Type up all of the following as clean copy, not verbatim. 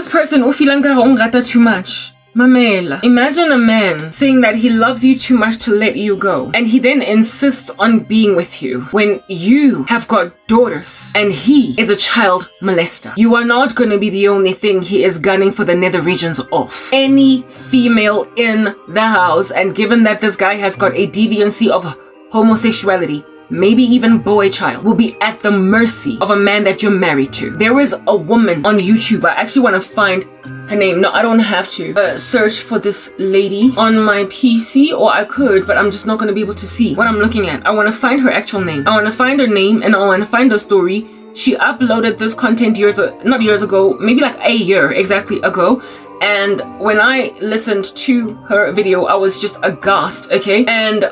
This person ufilanga too much. Mamela, imagine a man saying that he loves you too much to let you go, and he then insists on being with you when you have got daughters and he is a child molester. You are not going to be the only thing he is gunning for the nether regions of. Any female in the house, and given that this guy has got a deviancy of homosexuality, maybe even boy child, will be at the mercy of a man that you're married to. There is a woman on YouTube. I actually want to find her name. No, I don't have to search for this lady on my PC, or I could, but I'm just not going to be able to see what I'm looking at. I want to find her actual name. I want to find her name, and I want to find her story. She uploaded this content not years ago, maybe like a year exactly ago. And when I listened to her video, I was just aghast, okay? And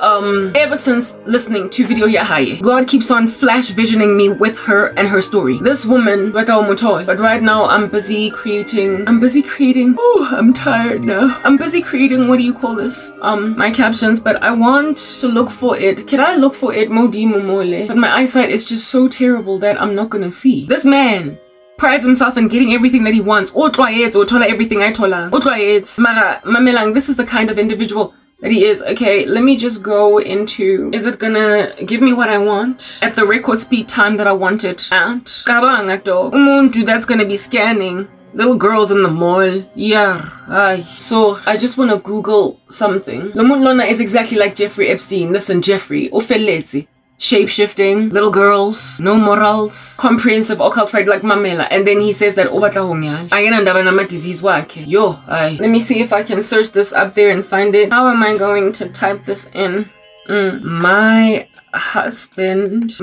ever since listening to video Yahaye, God keeps on flash visioning me with her and her story. This woman, but right now I'm busy creating, oh, I'm tired now. I'm busy creating, what do you call this? My captions, but I want to look for it. Can I look for it? But my eyesight is just so terrible that I'm not gonna see. This man prides himself in getting everything that he wants. Or tola everything I tola. Mara, Mamelang, this is the kind of individual that he is. Okay, let me just go into, is it gonna give me what I want at the record speed time that I want it at? Umuntu that's gonna be scanning little girls in the mall. Yeah. So I just wanna Google something. Lomuntu lona is exactly like Jeffrey Epstein. Listen, Jeffrey, ufeletsi. Shape-shifting, little girls, no morals, comprehensive occult pride like Mamela. And then he says that disease let me see if I can search this up there and find it. How am I going to type this in? My husband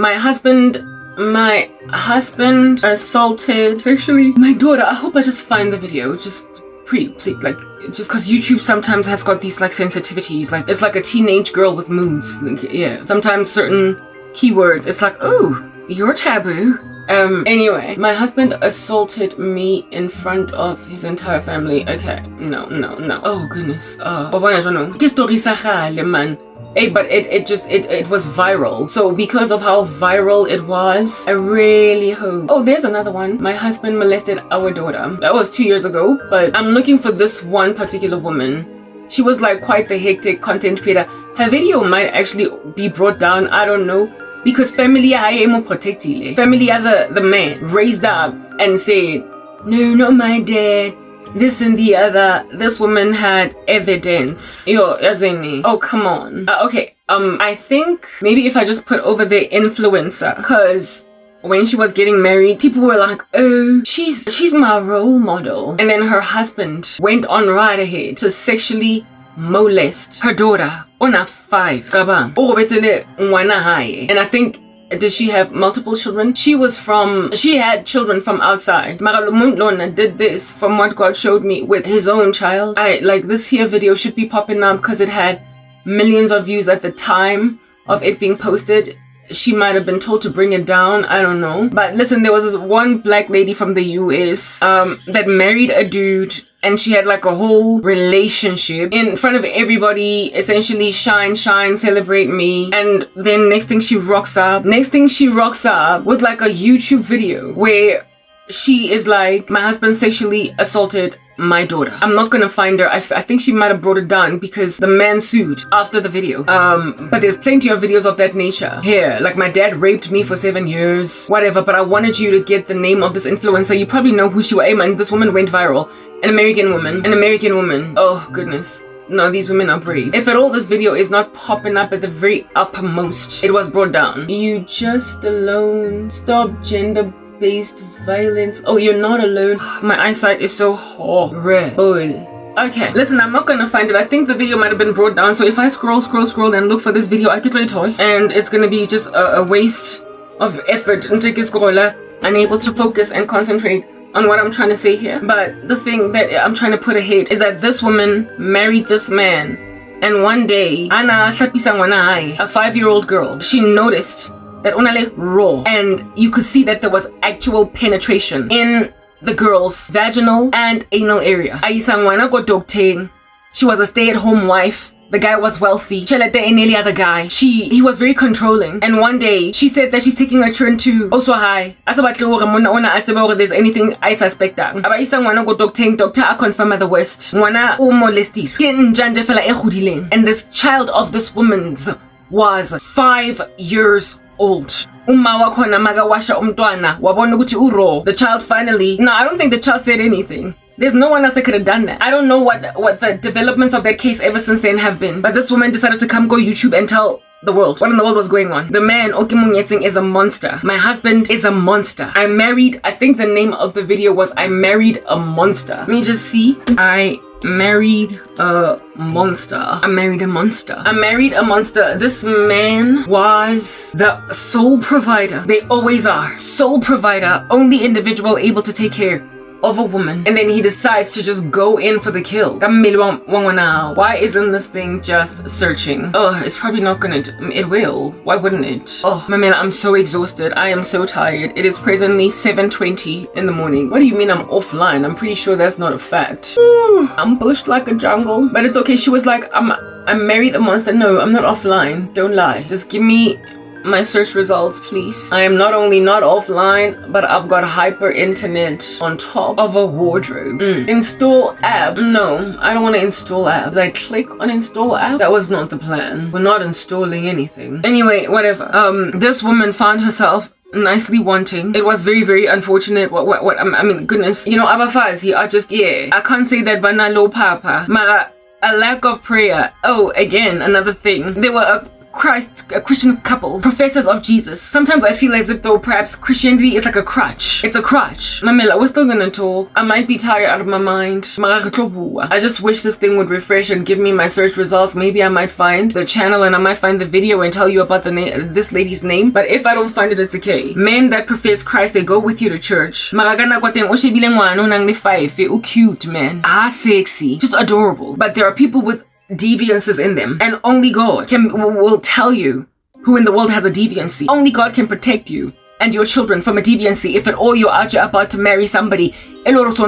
assaulted actually my daughter. I hope I just find the video. Just like, just because YouTube sometimes has got these like sensitivities, like it's like a teenage girl with moods. Like, yeah, sometimes certain keywords, it's like, oh, you're taboo. Anyway, my husband assaulted me in front of his entire family. Okay, no. Oh goodness. Hey, but it was viral. So because of how viral it was, I really hope. Oh, there's another one. My husband molested our daughter. That was 2 years ago, but I'm looking for this one particular woman. She was like quite the hectic content creator. Her video might actually be brought down. I don't know. Because family the man raised up and said, no, not my dad. This and the other. This woman had evidence. Oh, come on. Okay. I think maybe if I just put over the influencer, because when she was getting married, people were like, oh, she's my role model. And then her husband went on right ahead to sexually molest her daughter. Ona 5. And I think, did she have multiple children? She had children from outside. Maralumunt did this from what God showed me with his own child. This here video should be popping up because it had millions of views at the time of it being posted. She might have been told to bring it down. I don't know. But listen, there was this one black lady from the US that married a dude, and she had like a whole relationship in front of everybody, essentially shine, celebrate me. And then next thing she rocks up with like a YouTube video where she is like, my husband sexually assaulted my daughter. I'm not gonna find her. I think she might have brought it down because the man sued after the video. But there's plenty of videos of that nature here. Like, my dad raped me for 7 years, whatever. But I wanted you to get the name of this influencer. You probably know who she was. Man, this woman went viral. An American woman. Oh goodness. No, these women are brave. If at all this video is not popping up at the very uppermost, it was brought down. You just alone. Stop gender-based violence. Oh, you're not alone. My eyesight is so horrible. Okay, listen, I'm not gonna find it. I think the video might have been brought down. So if I scroll and look for this video, I get really tall, and it's gonna be just a waste of effort. Unable to focus and concentrate on what I'm trying to say here. But the thing that I'm trying to put ahead is that this woman married this man, and one day, a 5-year-old girl, she noticed that onale raw, and you could see that there was actual penetration in the girl's vaginal and anal area. She was a stay-at-home wife The guy was wealthy. Any other guy. He was very controlling. And one day, she said that she's taking a turn to Oswahai. There's anything I suspect. Doctor a confirm at the West. And this child of this woman's was 5 years old. The child finally... No, I don't think the child said anything. There's no one else that could have done that. I don't know what the developments of that case ever since then have been. But this woman decided to come go YouTube and tell the world what in the world was going on. The man, Okimunyeting, is a monster. My husband is a monster. I think the name of the video was I Married a Monster. Let me just see. I married a monster. I married a monster. I married a monster. This man was the sole provider. They always are. Sole provider. Only individual able to take care of a woman, and then he decides to just go in for the kill. Why isn't this thing just searching? Oh, it's probably not gonna it will. Why wouldn't it? Oh my man, I'm so exhausted. I am so tired. It is presently 7:20 in the morning. What do you mean I'm offline? I'm pretty sure that's not a fact. I'm bushed like a jungle, but it's okay. She was like, I married a monster. No, I'm not offline. Don't lie. Just give me my search results, please. I am not only not offline, but I've got hyper internet on top of a wardrobe. Install app. No, I don't want to install apps. Did I click on install app? That was not the plan. We're not installing anything. Anyway, whatever. This woman found herself nicely wanting. It was very, very unfortunate. I mean, goodness. You know, abafazi are just, yeah. I can't say that bana low papa. A lack of prayer. Oh, again, another thing. They were a Christian couple, professors of Jesus. Sometimes I feel as if though perhaps Christianity is like a crutch. It's a crutch. Mamela, we're still gonna talk. I might be tired out of my mind. I just wish this thing would refresh and give me my search results. Maybe I might find the channel and I might find the video and tell you about this lady's name. But if I don't find it, it's okay. Men that profess Christ, they go with you to church. Cute, man. Sexy. Just adorable. But there are people with deviances in them, and only God will tell you who in the world has a deviancy. Only God can protect you and your children from a deviancy if at all you're about to marry somebody. Girls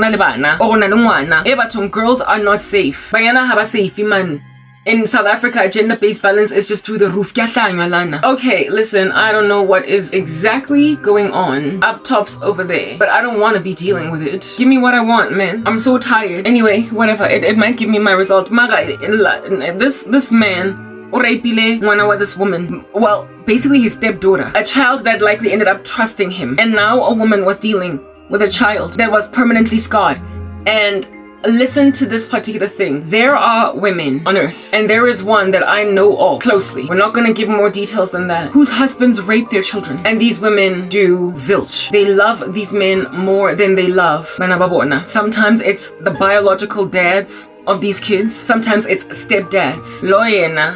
are not safe. In South Africa, gender-based violence is just through the roof. Okay, listen, I don't know what is exactly going on up tops over there, but I don't want to be dealing with it. Give me what I want, man. I'm so tired. Anyway, whatever. It might give me my result. This man, this woman, well, basically his stepdaughter, a child that likely ended up trusting him, and now a woman was dealing with a child that was permanently scarred. And listen to this particular thing. There are women on earth, and there is one that I know of closely. We're not going to give more details than that, whose husbands rape their children. And these women do zilch. They love these men more than they love Banababona. Sometimes it's the biological dads of these kids. Sometimes it's stepdads. Loyena,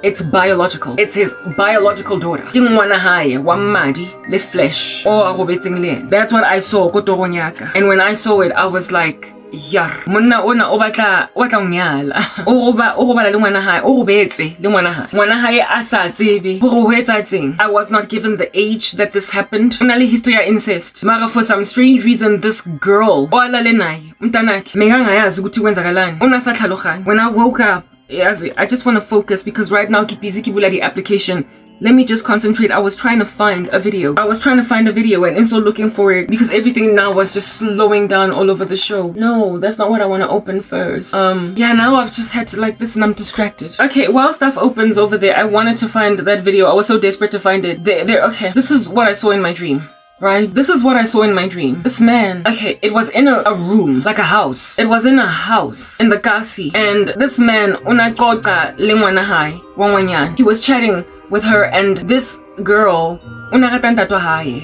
it's biological. It's his biological daughter. Le flesh. That's what I saw. And when I saw it, I was like, yar monna ona o batla nyala o ba le ngwana hae o betse le ngwana hae a sa tsebe go ho etsang. I was not given the age that this happened. Una le history of incest, mara for some strange reason this girl ola le naye mntanakhe mengangayazi ukuthi kwenzakalani una sa tlhaloganya. When I woke up, I just want to focus because right now keep busy kibula the application. Let me just concentrate. I was trying to find a video. And also looking for it because everything now was just slowing down all over the show. No, that's not what I want to open first. Yeah, now I've just had to like this and I'm distracted. Okay, while stuff opens over there, I wanted to find that video. I was so desperate to find it. There, okay. This is what I saw in my dream. Right? This is what I saw in my dream. This man, okay, it was in a room, like a house. It was in a house, in the kasi. And this man, he was chatting with her, and this girl,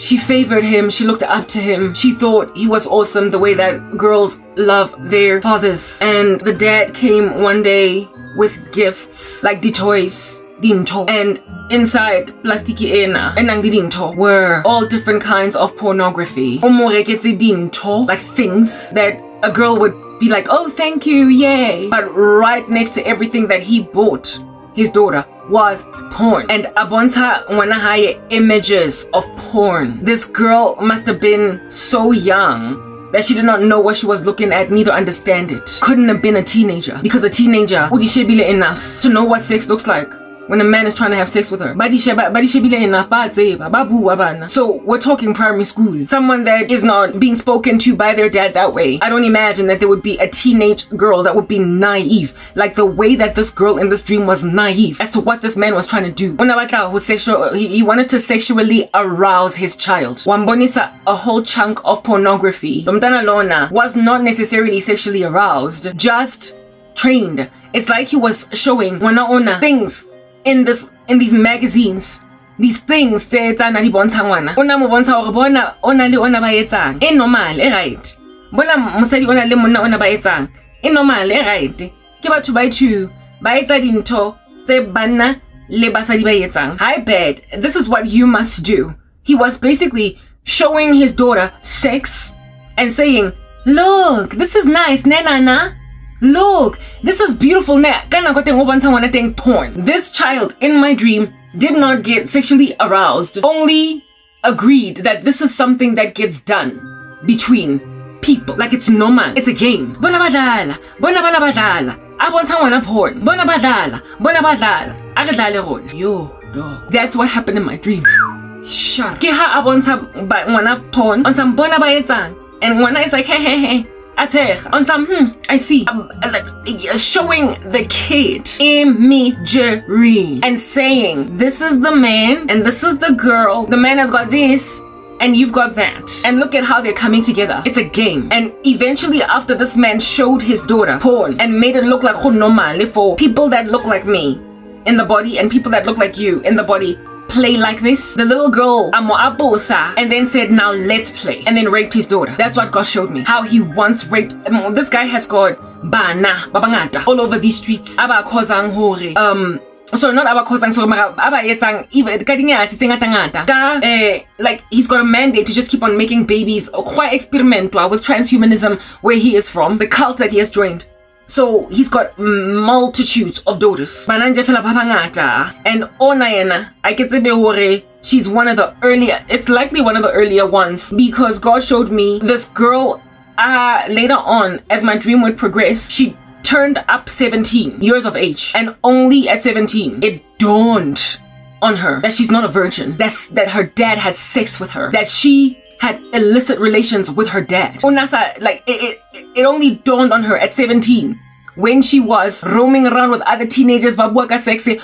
she favored him, she looked up to him, she thought he was awesome the way that girls love their fathers. And the dad came one day with gifts, like the toys, dinto, and inside plastiki ena enang dinto were all different kinds of pornography. Like things that a girl would be like, oh thank you, yay. But right next to everything that he bought his daughter was porn. And abonta wanahaye images of porn. This girl must have been so young that she did not know what she was looking at, neither understand it. Couldn't have been a teenager, because a teenager would be enough to know what sex looks like when a man is trying to have sex with her. Enough. So we're talking primary school. Someone that is not being spoken to by their dad that way. I don't imagine that there would be a teenage girl that would be naive, like the way that this girl in this dream was naive as to what this man was trying to do. He wanted to sexually arouse his child. Wambonisa a whole chunk of pornography. Lomtana Lona was not necessarily sexually aroused, just trained. It's like he was showing things in these magazines, these things right? Normal, right? Bona mosadi ona le monna ona ba etsang normal, right? Ke batho ba itu ba etsa dintho tse banna le basadi ba etsang. Hi bad. This is what you must do. He was basically showing his daughter sex and saying, look, this is nice, nana. Look, this is beautiful. Porn. This child in my dream did not get sexually aroused, only agreed that this is something that gets done between people. Like it's normal. It's a game. Bona badala. Porn. Bona badala. Yo, dog. That's what happened in my dream. Shut. Ke ha ngwana porn on some bona ba etsang, and ngwana is like hey. On some, I see. Showing the kid imagery and saying, this is the man and this is the girl. The man has got this and you've got that. And look at how they're coming together. It's a game. And eventually after this man showed his daughter porn and made it look like normal for people that look like me in the body and people that look like you in the body, play like this. The little girl and then said, now let's play, and then raped his daughter. That's what God showed me, how he once raped. This guy has got babangata all over these streets. Sorry, not like he's got a mandate to just keep on making babies, quite experimental with transhumanism where he is from, the cult that he has joined. So he's got multitudes of daughters. And Onayana, I can say she's one of the earlier, it's likely one of the earlier ones, because God showed me this girl later on as my dream would progress. She turned up 17 years of age, and only at 17 it dawned on her that she's not a virgin, that her dad had sex with her, that she had illicit relations with her dad. Like it only dawned on her at 17 when she was roaming around with other teenagers, sexy,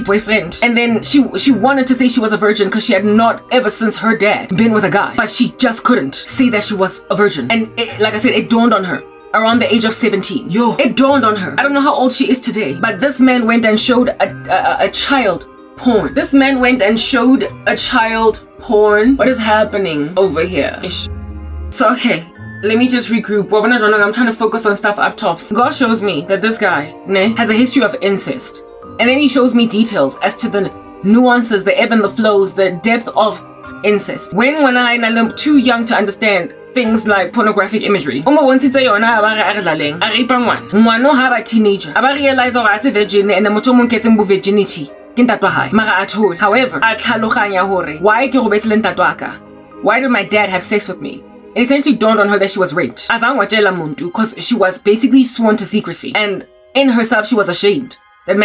boyfriend. And then she wanted to say she was a virgin because she had not ever since her dad been with a guy, but she just couldn't say that she was a virgin. And like I said, it dawned on her around the age of 17. It dawned on her. I don't know how old she is today, but this man went and showed a child porn. This man went and showed a child porn. What is happening over here? So okay, let me just regroup. I'm trying to focus on stuff up top. God shows me that this guy has a history of incest, and then he shows me details as to the nuances, the ebb and the flows, the depth of incest. When I'm too young to understand things like pornographic imagery. Teenager. Realize virgin and virginity. However, why did my dad have sex with me? It essentially dawned on her that she was raped. Because she was basically sworn to secrecy. And in herself, she was ashamed. That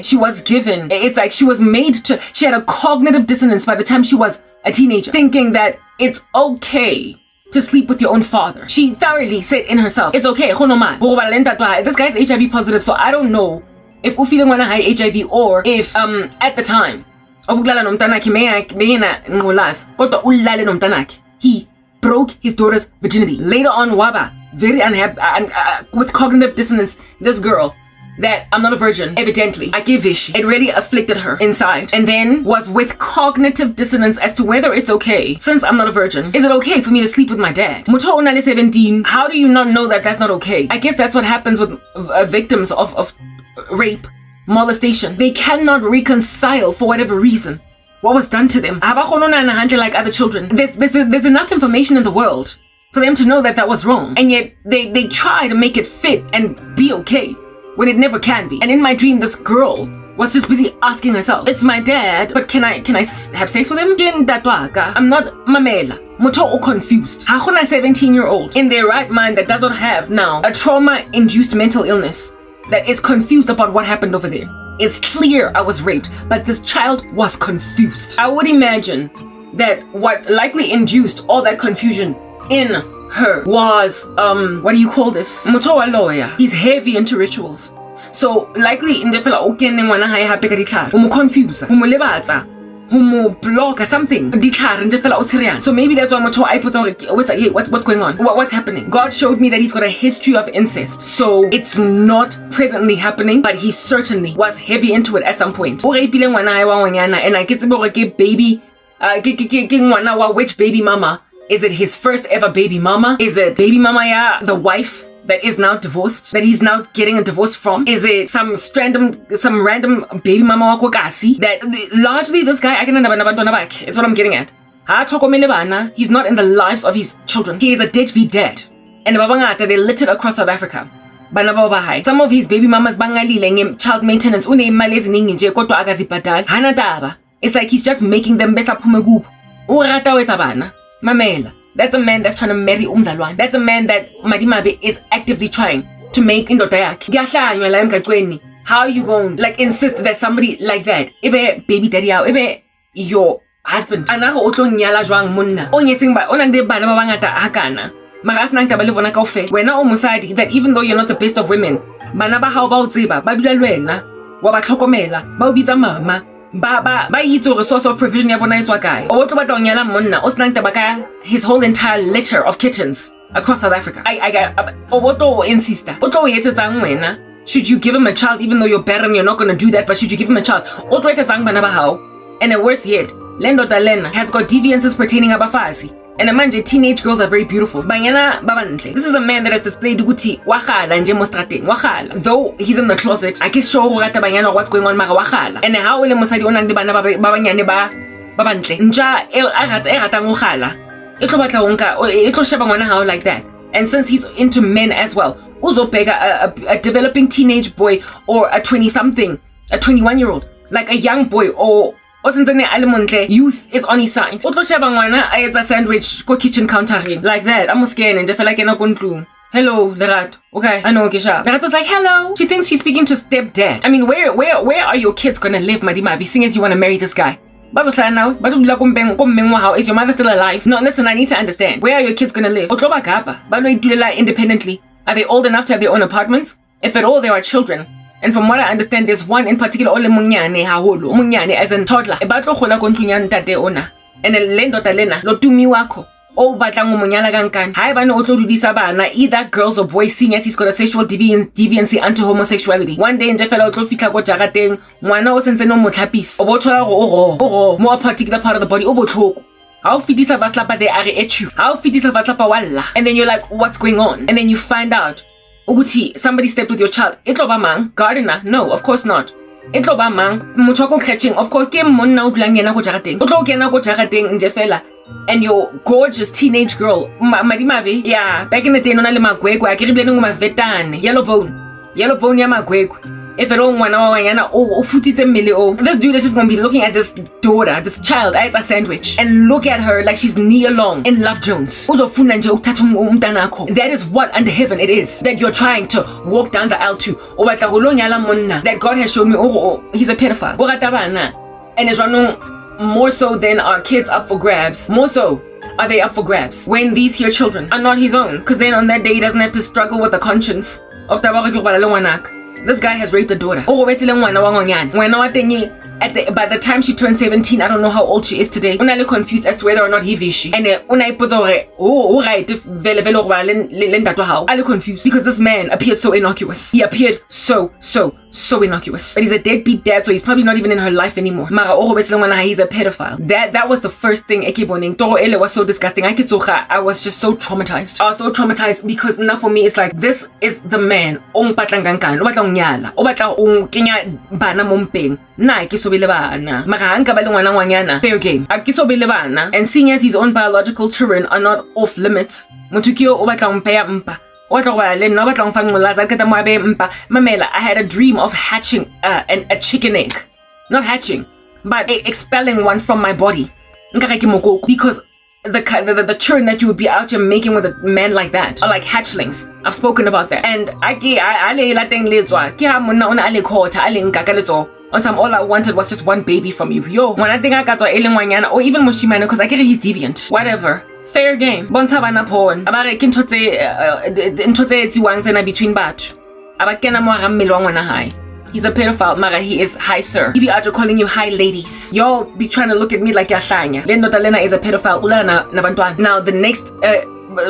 she was given, it's like she was made to, she had a cognitive dissonance by the time she was a teenager, thinking that it's okay to sleep with your own father. She thoroughly said in herself, it's okay. This guy's HIV positive, so I don't know if u feeling wanna high HIV or if at the time he broke his daughter's virginity. Later on, Waba, very unhappy and with cognitive dissonance, this girl that I'm not a virgin, evidently, it really afflicted her inside, and then was with cognitive dissonance as to whether it's okay, since I'm not a virgin, is it okay for me to sleep with my dad? 17, how do you not know that that's not okay? I guess that's what happens with victims of rape, molestation. They cannot reconcile for whatever reason what was done to them. Like other children, there's enough information in the world for them to know that that was wrong, and yet they try to make it fit and be okay when it never can be. And in my dream, this girl was just busy asking herself, it's my dad, but can I have sex with him? I'm not mamela. motho o confused. Ha gona 17-year-old in their right mind that does not have now a trauma-induced mental illness that is confused about what happened over there. It's clear I was raped, but this child was confused. I would imagine that what likely induced all that confusion in her was, what do you call this? Motho wa lawyer. He's heavy into rituals. So likely in the fela o kenne ngwana hae hape ka ditlhare, o mo confuse, o mo lebatsa, o mo block or something. Ditlhare nje fela o tshiriana. So maybe that's why motho a ipotsa what's going on? What's happening? God showed me that he's got a history of incest. So it's not presently happening, but he certainly was heavy into it at some point. O rapile ngwana hae wa ngwana, and I get ke baby ke ngwana wa which baby mama? Is it his first ever baby mama? Is it baby mama ya the wife that is now divorced, that he's now getting a divorce from? Is it some random baby mama wa kokasi that largely this guy it's what I'm getting at. He's not in the lives of his children. He is a deadbeat dad, and they littered across South Africa. Some of his baby mamas child maintenance it's like he's just making them besa phume kuphi. Mamela, that's a man that's trying to marry umzalwane. That's a man that Madimabe is actively trying to make indoda yakhe. How are you going like insist that somebody like that, ebe baby daddy yao, ebe your husband, anaho otlo nyala jwang monna o nyetseng ba ona de bana ba bangata hakana mara asnang taba le bona kaofela wena o mosadi that even though you're not the best of women, bana ba hao ba o tseba ba dula le wena wa ba tlhokomela ba o bitsa mama ba itse gore source of provision ya bona etswa kae o tlo batla o nyala monna o snang taba ka his whole entire litter of kittens across South Africa. O boto insister o tlo etsetsang wena. Should you give him a child even though you're barren? You're not going to do that, but should you give him a child? O tlo etsetsang bana ba hao. And worse yet, Lendo Dalena has got deviances pertaining abafasi. And manje teenage girls are very beautiful. Banyana babantle. This is a man that has displayed ukuthi wakhala nje mo strateng wakhala. Though he's in the closet, I can show rata banyana what's going on mara wakhala. And how ele mosadi ona ndi bana ba banyane ba babantle. Nja rata ngokhala. Itlo batla onka itlo sheba ngwana hao like that. And since he's into men as well, uzobheka a developing teenage boy or a 20-something, a 21-year-old, like a young boy or youth is on his side. I ate a sandwich go kitchen counter like that. I'm scared and I feel like I'm not going through. Hello, Lerat. Okay, I know Kesha. Lerat was like, hello. She thinks she's speaking to stepdad. I mean, where are your kids gonna live, Madimabi, seeing as you wanna marry this guy? Is your mother still alive? No, listen, I need to understand. Where are your kids gonna live? Independently. Are they old enough to have their own apartments? If at all, there are children. And from what I understand, there's one in particular, ole munyane as in toddler. Ebatlo khola kontlunyane tate ona. And lendo talena lo tumi wako. O batla ngumunyala kankan. Hayi bana otlo dudisa bana either girls or boys seeing as he's got a sexual deviancy unto homosexuality. One day nje fela otlo fitla ko jarateng ngwana o sentse no motlhapisi. O bothola go more particular part of the body o botlhoko. How fitisa vaslapa de are echu. How fitisa vaslapa walla. And then you're like, what's going on? And then you find out Uguti, somebody slept with your child. Itlo ba mang? Gardener? No, of course not. Itlo ba mang? Motho ko kgetching. Of course, ke monna o dlang yena go jarateng. O tlo kena go jarateng nje fela. And your gorgeous teenage girl, Madimabe, yeah, back in the day, no na le magwegwe, a ke re bleng ngoma vetane, yellow bone ya magwegwe. If it all went on, this dude is just gonna be looking at this daughter, this child, as a sandwich, and look at her like she's Nia Long in Love Jones. That is what under heaven it is that you're trying to walk down the aisle to. That God has shown me, he's a pedophile. And it's running more so than our kids up for grabs. More so are they up for grabs when these here children are not his own, because then on that day he doesn't have to struggle with the conscience of this guy has raped a daughter. By the time she turned 17, I don't know how old she is today. I'm really confused as to whether or not he vishi. And I'm confused because this man appeared so innocuous. He appeared so innocuous. But he's a deadbeat dad, so he's probably not even in her life anymore. He's a pedophile. That was the first thing Ekeboning. Was so disgusting. I was just so traumatized. I was so traumatized because now for me it's like, this is the man. Fair game. And seeing as his own biological children are not off limits, Mamela, I had a dream of hatching a chicken egg. Not hatching, but expelling one from my body. Because the children that you would be out here making with a man like that are like hatchlings. I've spoken about that. And all I wanted was just one baby from you. Yo, when I think I got or even Moshimano, because I get he's deviant. Whatever. Fair game. Bonsa bana porn. Abare kintotse tsiwang tsena between batho. Abakena mo ga mmele wa ngwana hae. He's a pedophile, mara he is hi sir. He be out calling you hi ladies. Y'all be trying to look at me like yahlanya. Lendo Talena is a pedophile. Ulana na bantwana. Now the next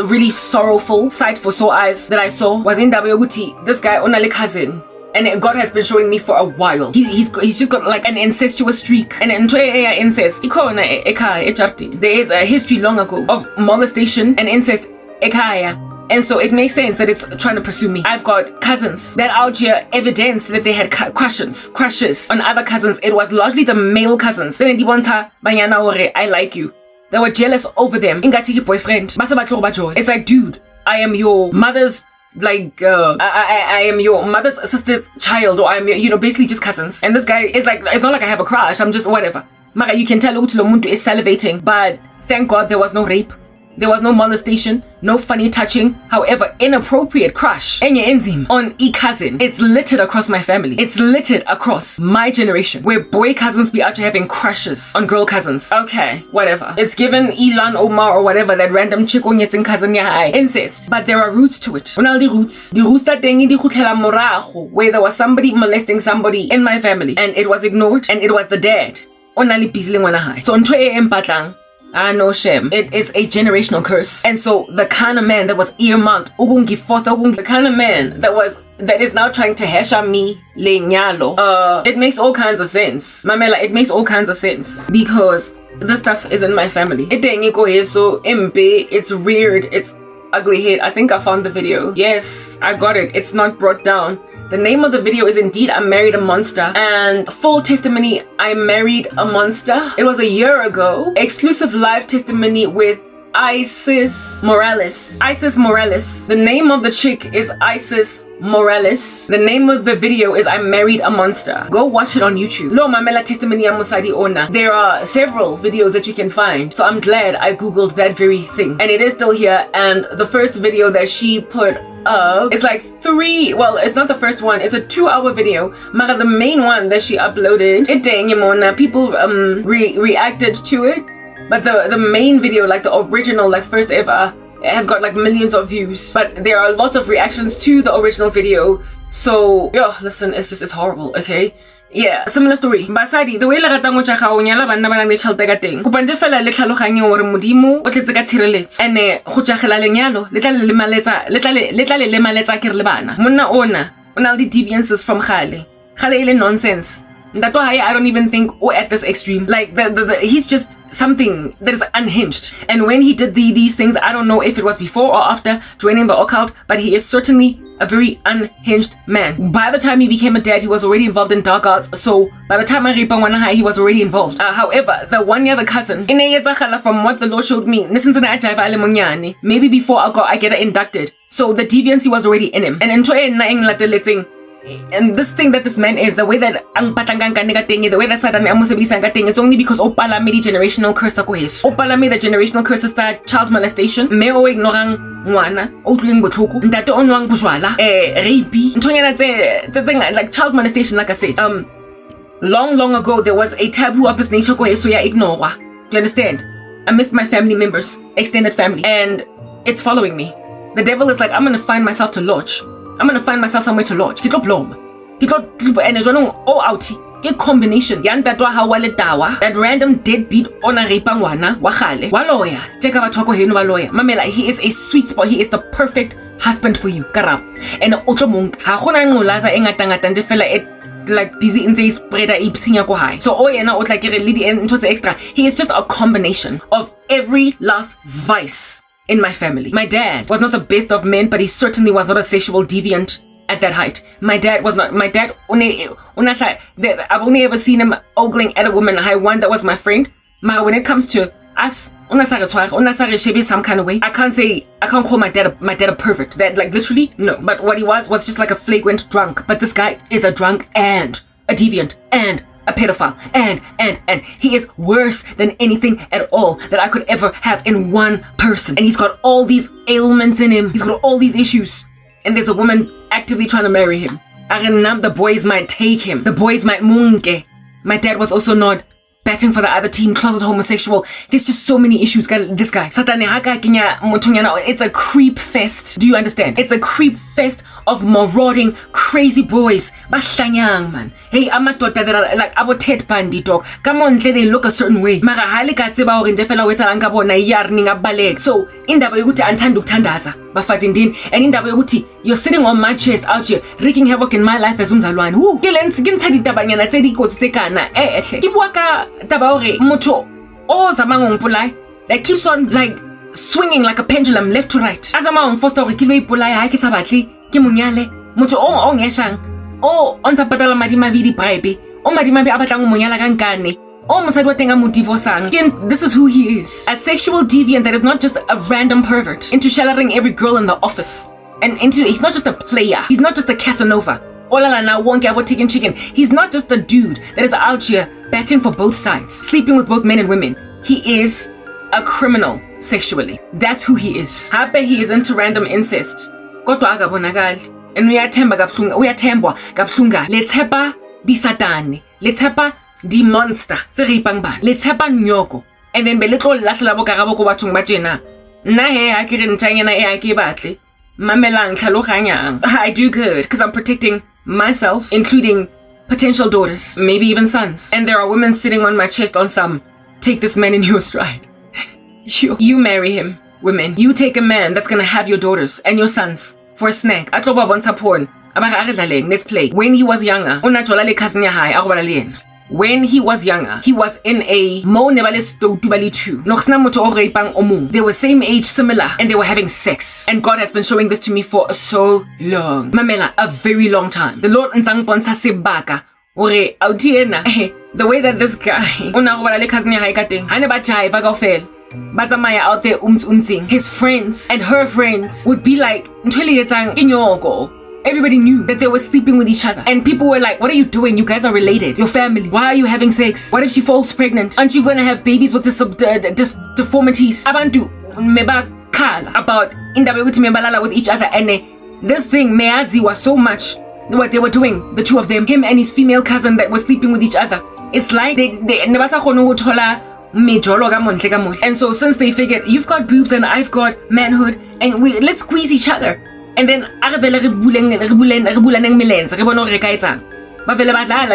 really sorrowful sight for sore eyes that I saw was in Dabayoguti. This guy onale cousin. And God has been showing me for a while. He's just got like an incestuous streak. And incest. There is a history long ago of molestation and incest. And so it makes sense that it's trying to pursue me. I've got cousins that out here evidence that they had crushes on other cousins. It was largely the male cousins. I like you. They were jealous over them. Boyfriend. It's like, dude, I am your mother's I am your mother's sister's child, or I'm basically just cousins. And this guy is like, it's not like I have a crush, I'm just whatever. Mara, you can tell Utulomuntu is salivating, but thank God there was no rape. There was no molestation, no funny touching. However, inappropriate crush on cousin. It's littered across my family. It's littered across my generation, where boy cousins be out to having crushes on girl cousins. Okay, whatever. It's given Elon, Omar, or whatever, that random chick on yeting cousin yahai. Incest. But there are roots to it. The roots that dengi di khutela morago, where there was somebody molesting somebody in my family, and it was ignored, and it was the dad. Onali busy ngwana hai. So ntwe empatlang. No shame. It is a generational curse. And so the kind of man that was earmarked, the kind of man that is now trying to hash on me, it makes all kinds of sense. Mamela, it makes all kinds of sense. Because this stuff is in my family. It's weird. It's ugly hate. I think I found the video. Yes, I got it. It's not brought down. The name of the video is indeed I Married a Monster, and full testimony, I married a monster. It was a year ago. Exclusive live testimony with Isis Morales. Isis Morales. The name of the chick is Isis Morales. The name of the video is I Married a Monster. Go watch it on YouTube. Lo mamela testimony ya musadi ona. There are several videos that you can find. So I'm glad I googled that very thing. And it is still here. And the first video that she put up is like it's not the first one. It's a 2-hour video. Mara, the main one that she uploaded, people reacted to it. But the main video, like the original, like first ever, it has got like millions of views. But there are lots of reactions to the original video. So, listen, it's horrible, okay? Yeah, similar story. Basadi, the way la rata ngo tshaka o nyala banna ba nang le tšhelete ka teng. Kopante fela le tlhaloganye gore modimo o tletse ka tshireletso. Ene go tšagela lenyalo le tla le lemaletsa ke re le bana. Monna ona o na le deviances from gale. Gale ile nonsense. That's why I don't even think at this extreme. Like he's just something that is unhinged. And when he did these things, I don't know if it was before or after joining the occult, but he is certainly a very unhinged man. By the time he became a dad, he was already involved in dark arts. So by the time I ripa wanahai, he was already involved. However, the one year the cousin, from what the Lord showed me, maybe before I get inducted. So the deviancy was already in him. And this thing that this man is, the way that the way that Satan it's only because opala made generational curse ta ko heso. Opala made the generational curse start child molestation, me o ignorang ngwana o tleng botlhoko, ntate o nwang bojwala, rape, ntonyana tse like child molestation. Like I said, long ago there was a taboo of this nature ko heso ya ignore. Do you understand? I missed my family members, extended family, and it's following me. The devil is like, I'm gonna find myself to lodge. I'm gonna find myself somewhere to lodge. And it's running all out. Get combination. That random deadbeat on a repangwana. Waloya. Check out lawyer. Mamela, he is a sweet spot. He is the perfect husband for you. Karab. And otomung. Hakona ngulaza engatangatan fella it like busy in the spreader ipsinya ko high. So na like lady and extra. He is just a combination of every last vice in my family. My dad was not the best of men, but he certainly was not a sexual deviant at that height. My dad was not. My dad, I've only ever seen him ogling at a woman. I one that was my friend. But when it comes to us, some kind of way, I can't call my dad a pervert. That like literally no. But what he was just like a flagrant drunk. But this guy is a drunk and a deviant and a pedophile, and he is worse than anything at all that I could ever have in one person. And he's got all these ailments in him. He's got all these issues. And there's a woman actively trying to marry him. The boys might take him. The boys might munke. My dad was also not batting for the other team, closet homosexual. There's just so many issues. This guy. It's a creep fest. Do you understand? It's a creep fest of marauding, crazy boys. Bahlanyang, man. Hey, amadota that are like abo Ted Bundy, dog. Come on, they look a certain way. So, indaba yokuthi antanda ukuthandaza bafazindini, and indaba yokuthi you're sitting on my chest out here wreaking havoc in my life as umzalwane. Who ke ntsha ditabanyana tse di kotsi tse kana ehle ke bua ka taba hore motho o zamang o mpolai that keeps on like swinging like a pendulum left to right. Azama o mfosta hore ke lo ipolai ha ke sa batle ke monyale motho o ngeshang o ontsa patala madi mabidi bribe o madi mabi a batlang o monyala ka nkane. This is who he is. A sexual deviant that is not just a random pervert into shallering every girl in the office. And he's not just a player. He's not just a Casanova. Chicken. He's not just a dude that is out here batting for both sides, sleeping with both men and women. He is a criminal sexually. That's who he is. Hape he is into random incest. Kodwa akabonakali. And uyathembwa kabuhlunga. Lethepa di satani. Lethepa di monster. Let's happen nyoko. And then beletlo lasla bokarabo ko bathong ba tjena. Nna he ha ke re ntanyana e ha ke batle. Mamelang tlhaloganyang. I do good because I'm protecting myself, including potential daughters, maybe even sons. And there are women sitting on my chest on some take this man in your stride. You marry him, women. You take a man that's gonna have your daughters and your sons for a snack. Atloba bontsha porn. Let's play. When he was younger, when he was younger, he was in a mo nebalesto tubali 2. They were same age, similar, and they were having sex. And God has been showing this to me for so long. Mamela, a very long time. The Lord ntsang bontsha sebaka. Ore autiena. The way that this guy out there his friends and her friends would be like, everybody knew that they were sleeping with each other. And people were like, what are you doing? You guys are related. Your family. Why are you having sex? What if she falls pregnant? Aren't you going to have babies with this deformities? Abantu meba kala about indaba yokuthi mebalala with each other. And this thing, meazi was so much what they were doing, the two of them, him and his female cousin that were sleeping with each other. It's like they never saw and so since they figured you've got boobs and I've got manhood and let's squeeze each other. And then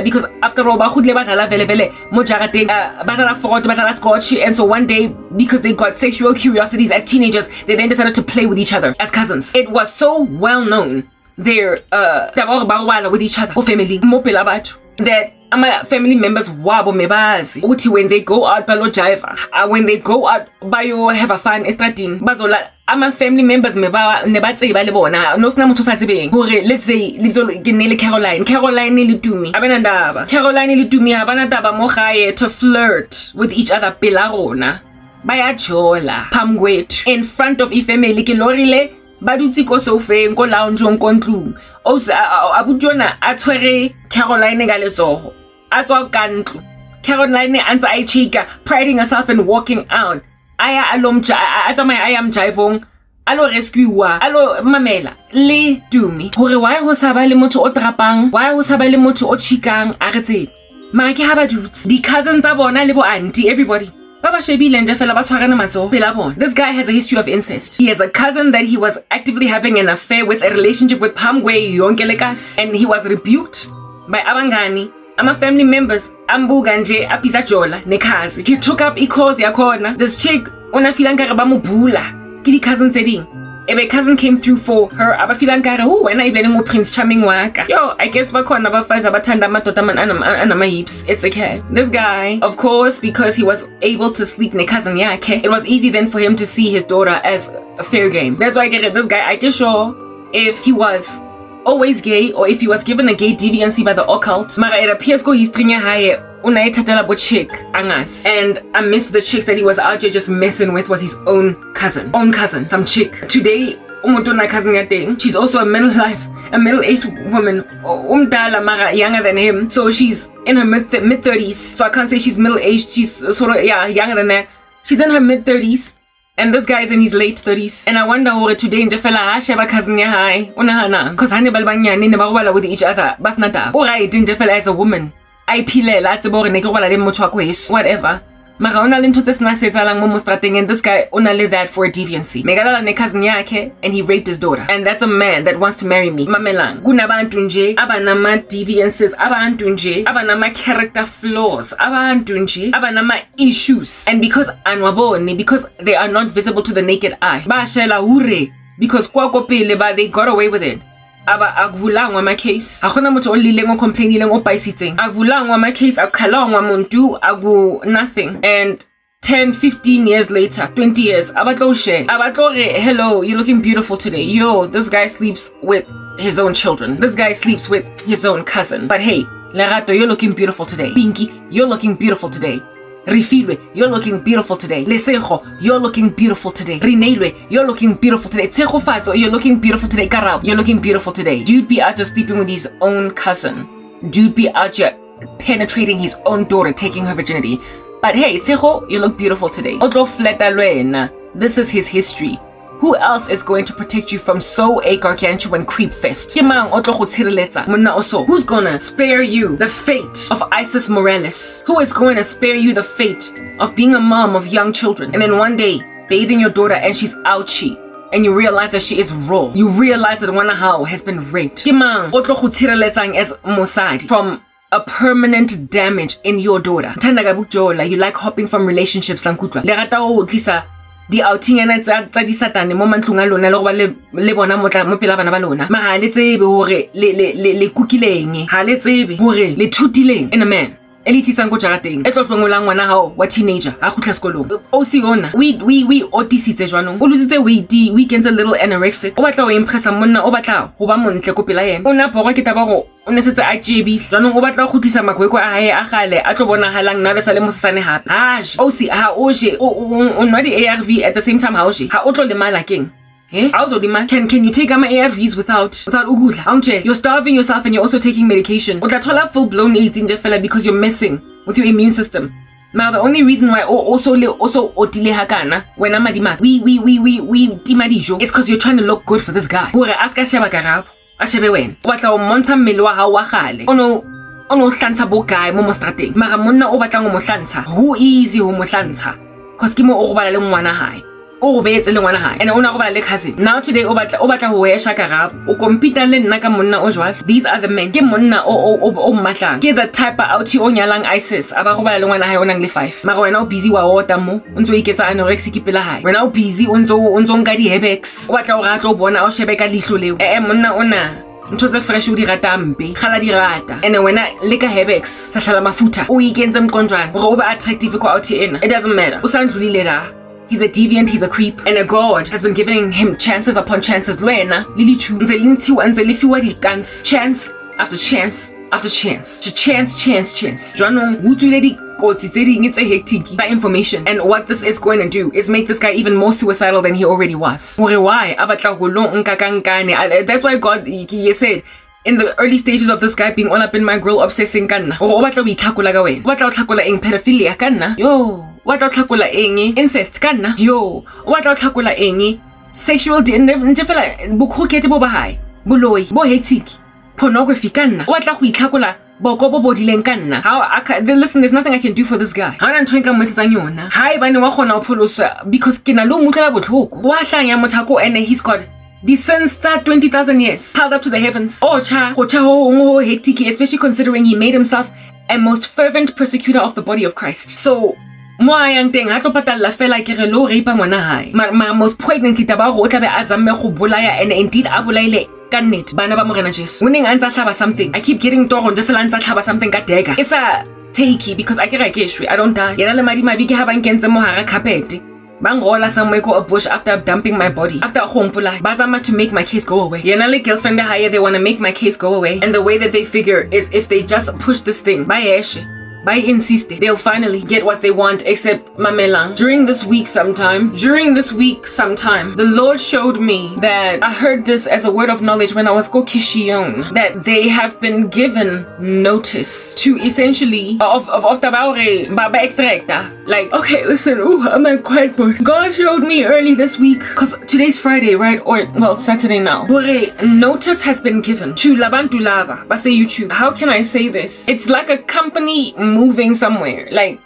because after all and so one day, because they got sexual curiosities as teenagers, they then decided to play with each other as cousins. It was so well known they're with each other family that family members wabo mebazi ukuthi when they go out balo jive, when they go out bayo have a fun estradini bazola family members nebatseba le bona no sina motho sa tsebeng hore let's say ke nele Caroline le Tumi abanandaba Caroline le Tumi habana taba mo gae to flirt with each other pela rona bayajola phamkwethu in front of family ke lorile ba dutse ko sofa ko lounge ko ntlung abutjona a tshwere Caroline ga letsogo a tswa ka ntlo Caroline antsa I chika priding herself and walking out aya alomja atsamaya ayam jaivong alo rescuewa alo mamela le Tumi hore why ho sa ba le motho o trapang why ho sa ba le motho o chikang a re tse mara ke ha ba dutse di cousins tsa bona le bo auntie everybody. This guy has a history of incest. He has a cousin that he was actively having an affair with, a relationship with Pamgwe Yonkelekas, and he was rebuked by Abangani, family members, Ambuganje, Apizajola, Nekazi. He took up Ikozi Akona. This chick, Unafilanga Rabamubula, Kili cousin Seding. Ebe cousin came through for her. Abafilankara, when I blame Prince Charming waka. Yo, I guess bakona bafaza batanda matotaman anama hips. It's okay. This guy, of course, because he was able to sleep ne cousin yake, it was easy then for him to see his daughter as a fair game. That's why I get it. This guy, I can show if he was always gay or if he was given a gay deviancy by the occult. Mara it appears go history haye unaitatela bo chick angas. And amidst the chicks that he was out here just messing with was his own cousin, some chick. Today umuntu na cousin ya teng. She's also a middle-aged woman, umdala mara younger than him. So she's in her mid-30s. So I can't say she's middle-aged. She's sort of younger than that. She's in her mid-30s. And this guy is in his late 30s. And I wonder where today in Jeffela Sheba cousin ya hai. Because Hannibal Banyani never with each other. Basnata. Alright, in Jeffela as a woman. I pile latse bore ne go bala le motho wa kweso. Whatever. Mara ona le ntho tse sena se tsalang mo strateng, and this guy ona le that for a deviancy. Megalala ne cousin yakhe and he raped his daughter. And that's a man that wants to marry me. Mamelang. Kunabantu nje abanama deviances, abantu nje abanama character flaws, abantu nje abanama issues. And because anwabone, because they are not visible to the naked eye. Ba shela hure because kwako pele ba they got away with it. Aba akuvulangwa ama case akona motho olileng o complainileng o paisitseng akuvulangwa ama case akukhalangwa muntu aku nothing. And 10, 15 years later, 20 years, abatlo share abatlo re hello, you're looking beautiful today. Yo, this guy sleeps with his own children, this guy sleeps with his own cousin. But hey, Lerato, you're looking beautiful today. Pinky, you're looking beautiful today. Rifilwe, you're looking beautiful today. Lesejo, you're looking beautiful today. Rinelwe, you're looking beautiful today. Tsejo Fatso, you're looking beautiful today. Karab, you're looking beautiful today. Dude be out just sleeping with his own cousin. Dude be out here penetrating his own daughter, taking her virginity. But hey, Tsejo, you look beautiful today. Otro fleta luena. This is his history. Who else is going to protect you from so a gargantuan creep fest? Who's gonna spare you the fate of Isis Morales? Who is going to spare you the fate of being a mom of young children and then one day bathing your daughter and she's ouchie and you realize that she is raw? You realize that Wanahao has been raped. As Mossad from a permanent damage in your daughter. You like hopping from relationships. Di outing ana tsa di satane mo mantlong a lona le go ba le bona motla mo pela bana ba lona ma ha le tsebe hore le kukileng ha le tsebe hore le thutileng in a man elitisa go jarateng e tlotlongolang ngwana hao wa teenager ha khutla sekolong o si ona we otisitse jwanong o lositse weight we gets a little anorexic o batla o impressa monna o batla go ba montle ko pela yena ona borwa ke taba go o ne setse a jebi jwanong o batla go khutlisa makweko a hae a gale a tlo bona halang na le sale mo sane hape o si ha o je o nwa di ARV at the same time ha o je ha o tlo le mala keng. Can you take ARVs without ukudla? You're starving yourself and you're also taking medication. Utlathola full-blown AIDS in Jeffela because you're messing with your immune system. Now the only reason why also otile hakana when amadima we dimadijo is because you're trying to look good for this guy. Hore aska sheba karabo ashebe wena. O batla o montsha mmele wa hao wa gale. Ono hlantsha bo guy mo strateng. Mara monna o batla go mo hlantsha. Who easy ho mo hlantsha? Cause ke mo o go bala le ngwana hae. And cousin. Now today obata ho esha karab o compete le nna ka monna o jwalo. These are the men ke monna o matlang ke the type outi o nyalang ISIS aba go bala le ngwana hae o nang le 5 mara wena o busy wa ota mo o ntso iketsa anorexic pela hae wena o busy o ntso nka di hebex o batla o ratla o bona o shebe ka lihlo leo monna ona ntho tse fresh o di rata mpe khala di rata and wena le ka hebex sa hlala mafuta o ikentse mqonjwana gore o be attractive ko outi ena. It doesn't matter o sandlulile la. He's a deviant, he's a creep, and a God has been giving him chances upon chances. Luena, Lily Chu, chance after chance after chance. Chance. That information. And what this is going to do is make this guy even more suicidal than he already was. Why? That's why God he said, in the early stages of this guy being all up in my grill, obsessing kanna. O batla o itlhakola ka wena. O batla o tlhakola eng pedophilia kanna. Yo. O batla o tlhakola eng incest kanna. Yo. O batla o tlhakola eng sexual ndefela bokhokete bo ba hae. Boloi, bo hectic. Pornography kanna. O batla go itlhakola boko bo bodileng kanna. Listen, there's nothing I can do for this guy. Ha nna ntwenka motsetsa yona. Hae bane wa khona o pholosa because ke na lo mutlela botlhoko. Wa hlanya mothako and he's got the sins start 20,000 years piled up to the heavens. Hectic, especially considering he made himself a most fervent persecutor of the body of Christ. So moa yang teng ha tlo patalla fela ke re lo rape ngwana hae. Ma most poignantly taba go tla be azamme go bolaya and indeed a bolaile ka nnete bana ba morena Jesu. Winning antsa hlaba something. I keep getting toro nje fela antsa hlaba something ka dagger. It's a takey because I don't die. Yena le madi mabi ke ha ba nkentse mo hara carpet. Bangola somewhere go a bush after dumping my body. After Hompula, Bazama to make my case go away. Yanale girlfriend higher, they want to make my case go away. And the way that they figure is if they just push this thing by by insiste, they'll finally get what they want, except Mamelang. During this week sometime, the Lord showed me that I heard this as a word of knowledge when I was go Kishion, that they have been given notice to essentially of Baba extracta. Like, okay, listen, I'm not quite bored. God showed me early this week, because today's Friday, right? Or, well, Saturday now. Notice has been given to Labantu Laba, but say YouTube. How can I say this? It's like a company moving somewhere. Like,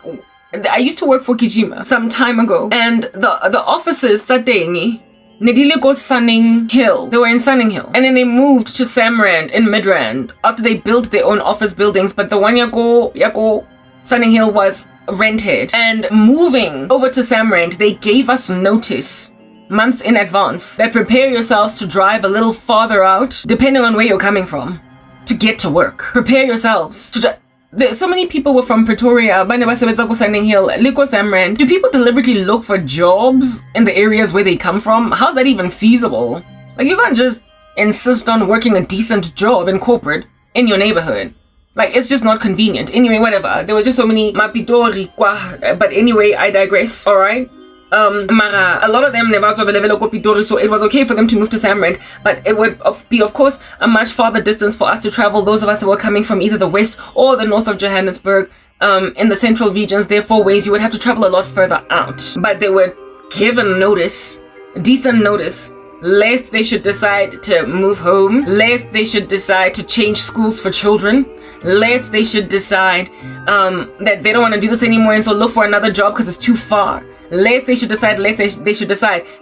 I used to work for Kijima some time ago, and the offices Satengi Nedile Sunning Hill. They were in Sunning Hill, and then they moved to Samrand in Midrand after they built their own office buildings. But the one Yako Sunning Hill was rented, and moving over to Samrand, they gave us notice months in advance that prepare yourselves to drive a little farther out, depending on where you're coming from, to get to work. Prepare yourselves to so many people were from Pretoria, Sanding Hill, Liko Samrand. Do people deliberately look for jobs in the areas where they come from? How's that even feasible? Like, you can't just insist on working a decent job in corporate in your neighborhood. Like, it's just not convenient. Anyway, whatever. There were just so many mapidori, but anyway, I digress. Alright? Mara, a lot of them never saw Pitori, so it was okay for them to move to Samrand, but it would be, of course, a much farther distance for us to travel, those of us that were coming from either the west or the north of Johannesburg, in the central regions. Therefore, ways you would have to travel a lot further out. But they were given notice, decent notice, lest they should decide to move home, lest they should decide to change schools for children, lest they should decide that they don't want to do this anymore and so look for another job because it's too far. Lest they should decide.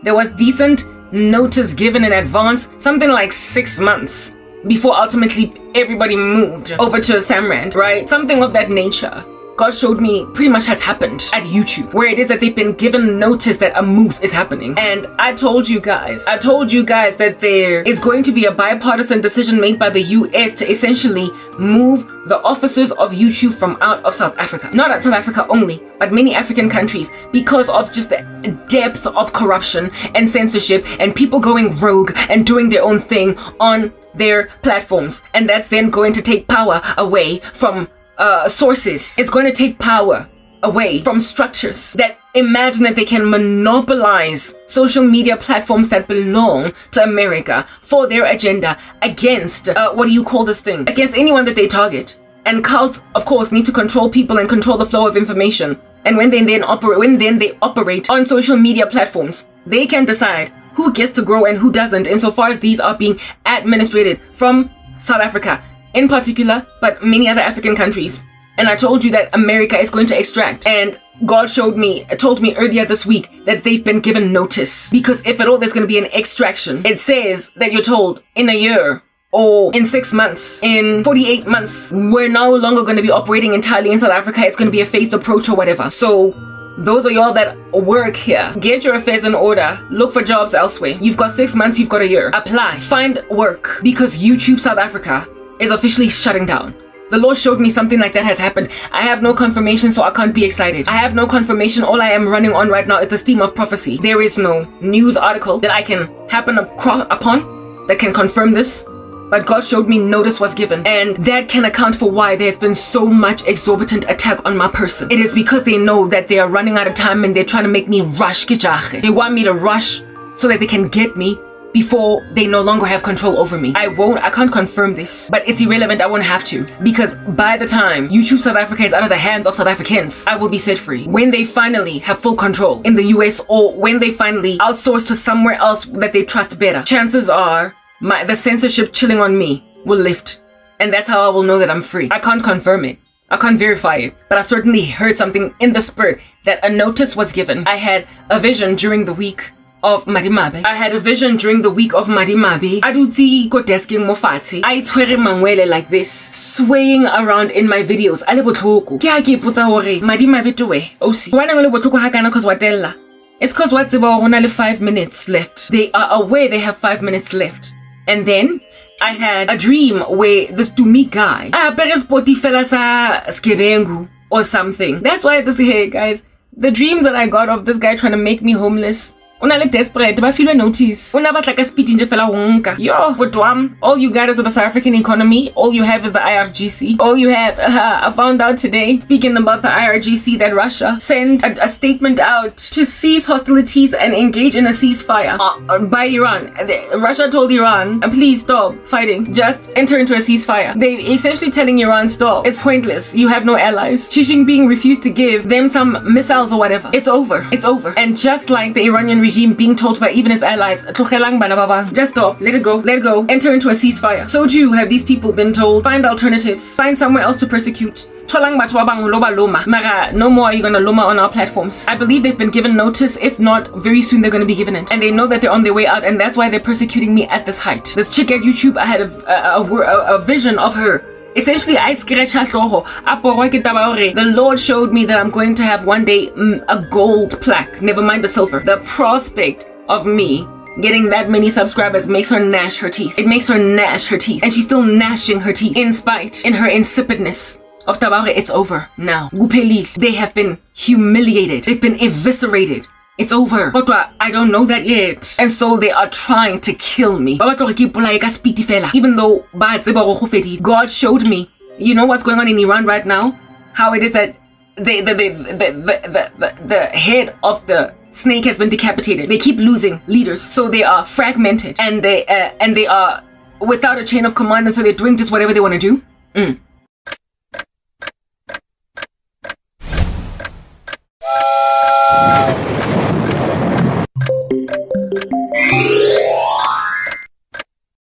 There was decent notice given in advance, something like 6 months before ultimately everybody moved over to Samrand, right? Something of that nature. God showed me pretty much has happened at YouTube, where it is that they've been given notice that a move is happening. And I told you guys that there is going to be a bipartisan decision made by the US to essentially move the officers of YouTube from out of South Africa. Not at South Africa only, but many African countries, because of just the depth of corruption and censorship and people going rogue and doing their own thing on their platforms. And that's then going to take power away from sources. It's going to take power away from structures that imagine that they can monopolize social media platforms that belong to America for their agenda against, against anyone that they target. And cults, of course, need to control people and control the flow of information. And when they operate on social media platforms, they can decide who gets to grow and who doesn't, insofar as these are being administrated from South Africa in particular, but many other African countries. And I told you that America is going to extract. And God told me earlier this week that they've been given notice. Because if at all there's going to be an extraction, it says that you're told in a year or in 6 months, in 48 months, we're no longer going to be operating entirely in South Africa. It's going to be a phased approach or whatever. So those are y'all that work here. Get your affairs in order. Look for jobs elsewhere. You've got 6 months, you've got a year. Apply. Find work. Because YouTube South Africa is officially shutting down. The Lord showed me something like that has happened. I have no confirmation, so I can't be excited. I have no confirmation. All I am running on right now is the stream of prophecy. There is no news article that I can happen upon that can confirm this. But God showed me notice was given. And that can account for why there's been so much exorbitant attack on my person. It is because they know that they are running out of time and they're trying to make me rush. They want me to rush so that they can get me before they no longer have control over me. I can't confirm this, but it's irrelevant. I won't have to, because by the time YouTube South Africa is out of the hands of South Africans, I will be set free. When they finally have full control in the US, or when they finally outsource to somewhere else that they trust better, chances are the censorship chilling on me will lift. And that's how I will know that I'm free. I can't confirm it. I can't verify it, but I certainly heard something in the spirit that a notice was given. I had a vision during the week of Madimabe. I had a vision during the week of Madimabe. Aduti ko desking mo fatshe. I tshwere mangwele like this, swaying around in my videos. Ale botlhoko. Ke a ke ipotsa hore Madimabe towe. Osi. Why le botlhoko ha kana cause watella? It's cause what tseba hore na le 5 minutes left. They are aware they have 5 minutes left. And then I had a dream where this Dumi guy apere spoti fela sa skebengu or something. That's why this here, guys. The dreams that I got of this guy trying to make me homeless Una le desperate, ba filwe notice. Una batla ka speed nje fela wonka. Yo, but all you got is the South African economy. All you have is the IRGC. All you have, I found out today, speaking about the IRGC, that Russia sent a statement out to cease hostilities and engage in a ceasefire by Iran. Russia told Iran, please stop fighting. Just enter into a ceasefire. They essentially telling Iran, stop. It's pointless. You have no allies. Xi Jinping refused to give them some missiles or whatever. It's over. It's over. And just like the Iranian regime being told by even its allies, just stop, let it go, enter into a ceasefire. So too have these people been told, find alternatives, find somewhere else to persecute. No more are you gonna loma on our platforms. I believe they've been given notice. If not, very soon they're gonna be given it. And they know that they're on their way out, and that's why they're persecuting me at this height. This chick at YouTube, I had a vision of her. Essentially, the Lord showed me that I'm going to have one day a gold plaque, never mind the silver. The prospect of me getting that many subscribers makes her gnash her teeth. It makes her gnash her teeth. And she's still gnashing her teeth in her insipidness of Tabare. It's over now. They have been humiliated. They've been eviscerated. It's over. But I don't know that yet. And so they are trying to kill me. Even though God showed me, you know what's going on in Iran right now? How it is that the head of the snake has been decapitated. They keep losing leaders. So they are fragmented. And they are without a chain of command. And so they're doing just whatever they want to do.